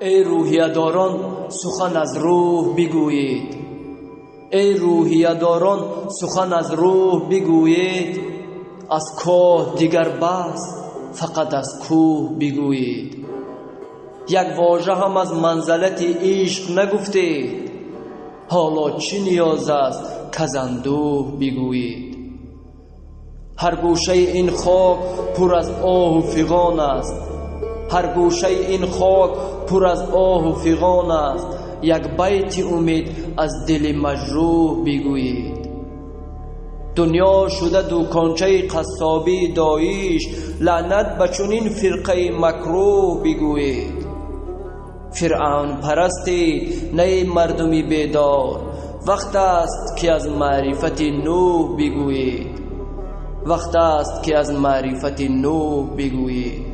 ای روحیه‌داران سخن از روح بگویید، ای روحیه‌داران سخن از روح بگویید. از کوه دیگر بس فقط از کوه بگویید. یک واژه هم از منزلت عشق نگفتید، حالا چه نیاز است که از اندوه بگویید. هر گوشه این خاک پر از آه و فغان است، هر گوشه این خاک پر از آه و فغان است. یک بیت امید از دل مجروح بگویید. دنیا شده دوکانچه قصابی داعش، لعنت به چنین فرقه مکروه بگویید. فرعون پرستی نه مردمی بیدار، وقت است که از معرفت نوح بگویید، وقت است که از معرفت نوح بگویید.